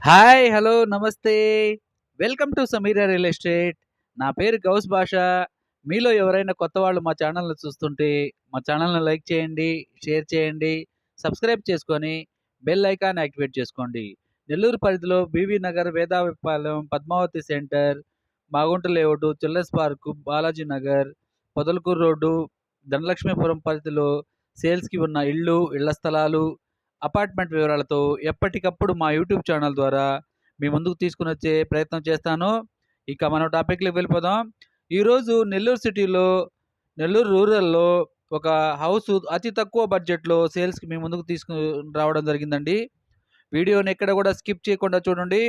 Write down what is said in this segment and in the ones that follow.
Hi! Hello! నమస్తే. Welcome to Sameera real estate. నా పేరు గౌస్ బాషా. మీలో ఎవరైనా కొత్త వాళ్ళు మా ఛానల్‌ని చూస్తుంటే, మా ఛానల్‌ని లైక్ చేయండి, షేర్ చేయండి, సబ్స్క్రైబ్ చేసుకొని బెల్ ఐకాన్ యాక్టివేట్ చేసుకోండి. నెల్లూరు పరిధిలో BV Nagar, Vedayapalem, Padmavathi centre, Magunta layout, children's park, Balaji Nagar, Podalakuru road, Dhanalakshmipuram పరిధిలో సేల్స్‌కి ఉన్న ఇళ్ళు, ఇళ్ల స్థలాలు, అపార్ట్మెంట్ వివరాలతో ఎప్పటికప్పుడు మా యూట్యూబ్ ఛానల్ ద్వారా మీ ముందుకు తీసుకొని వచ్చే ప్రయత్నం చేస్తాను. ఇక మనం టాపిక్‌లోకి వెళ్ళిపోదాం. ఈరోజు నెల్లూరు సిటీలో, నెల్లూరు రూరల్‌లో ఒక హౌసు అతి తక్కువ బడ్జెట్‌లో సేల్స్‌కి మీ ముందుకు తీసుకొని రావడం జరిగిందండి. వీడియోని ఎక్కడ కూడా స్కిప్ చేయకుండా చూడండి.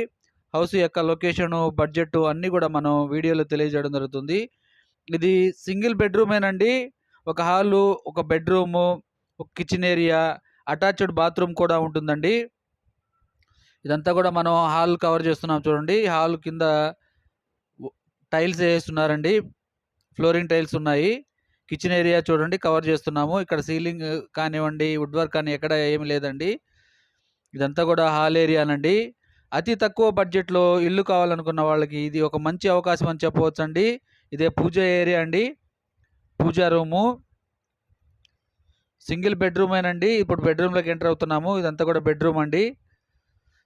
హౌస్ యొక్క లొకేషను, బడ్జెట్ అన్నీ కూడా మనం వీడియోలో తెలియజేయడం జరుగుతుంది. ఇది సింగిల్ బెడ్‌రూమేనండి. ఒక హాలు, ఒక బెడ్‌రూము, ఒక కిచెన్ ఏరియా, అటాచ్డ్ బాత్రూమ్ కూడా ఉంటుందండి. ఇదంతా కూడా మనం హాల్ కవర్ చేస్తున్నాం చూడండి. హాల్ కింద వ్ టైల్స్ ఏస్తున్నారండి. ఫ్లోరింగ్ టైల్స్ ఉన్నాయి. కిచెన్ ఏరియా చూడండి కవర్ చేస్తున్నాము. ఇక్కడ సీలింగ్ కానివ్వండి, వుడ్ వర్క్ కానీ ఎక్కడ ఏమి లేదండి. ఇదంతా కూడా హాల్ ఏరియానండి. అతి తక్కువ బడ్జెట్‌లో ఇల్లు కావాలనుకున్న వాళ్ళకి ఇది ఒక మంచి అవకాశం అని చెప్పవచ్చండి. ఇదే పూజ ఏరియా అండి. పూజా రూము. సింగిల్ బెడ్‌రూమేనండి. ఇప్పుడు బెడ్‌రూమ్‌లోకి ఎంటర్ అవుతున్నాము. ఇదంతా కూడా బెడ్‌రూమ్ అండి.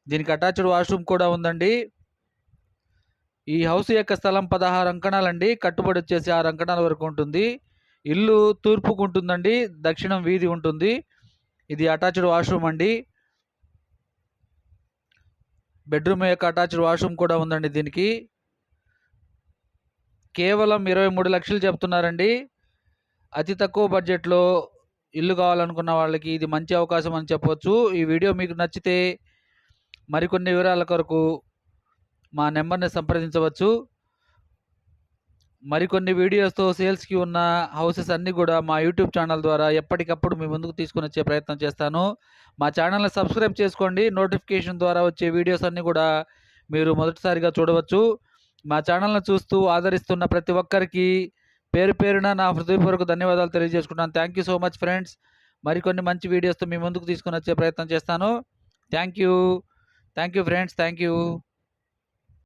దీనికి అటాచ్డ్ వాష్‌రూమ్ కూడా ఉందండి. ఈ హౌస్ యొక్క స్థలం 16 అంకణాలండి. కట్టుబడి వచ్చేసి 6 అంకణాల వరకు ఉంటుంది. ఇల్లు తూర్పుకుంటుందండి. దక్షిణం వీధి ఉంటుంది. ఇది అటాచ్డ్ వాష్‌రూమ్ అండి. బెడ్‌రూమ్ యొక్క అటాచ్డ్ వాష్‌రూమ్ కూడా ఉందండి దీనికి. కేవలం 23,00,000 చెప్తున్నారండి. అతి తక్కువ బడ్జెట్‌లో ఇల్లు కావాలనుకున్న వాళ్ళకి ఇది మంచి అవకాశం అని చెప్పొచ్చు. ఈ వీడియో మీకు నచ్చితే మరికొన్ని వివరాల కొరకు మా నెంబర్‌ని సంప్రదించవచ్చు. మరికొన్ని వీడియోస్‌తో సేల్స్‌కి ఉన్న హౌసెస్ అన్నీ కూడా మా యూట్యూబ్ ఛానల్ ద్వారా ఎప్పటికప్పుడు మీ ముందుకు తీసుకొనొచ్చే ప్రయత్నం చేస్తాను. మా ఛానల్‌ని సబ్స్క్రైబ్ చేసుకోండి. నోటిఫికేషన్ ద్వారా వచ్చే వీడియోస్ అన్నీ కూడా మీరు మొదటిసారిగా చూడవచ్చు. మా ఛానల్‌ని చూస్తూ ఆదరిస్తున్న ప్రతి ఒక్కరికి పేరు పేరున నా హృదయపూర్వక ధన్యవాదాలు తెలియజేసుకుంటున్నాను. Thank you so much friends. మరికొన్ని మంచి వీడియోస్‌తో మీ ముందుకు తీసుకొనొచ్చే ప్రయత్నం చేస్తాను. Thank you. Thank you friends. Thank you.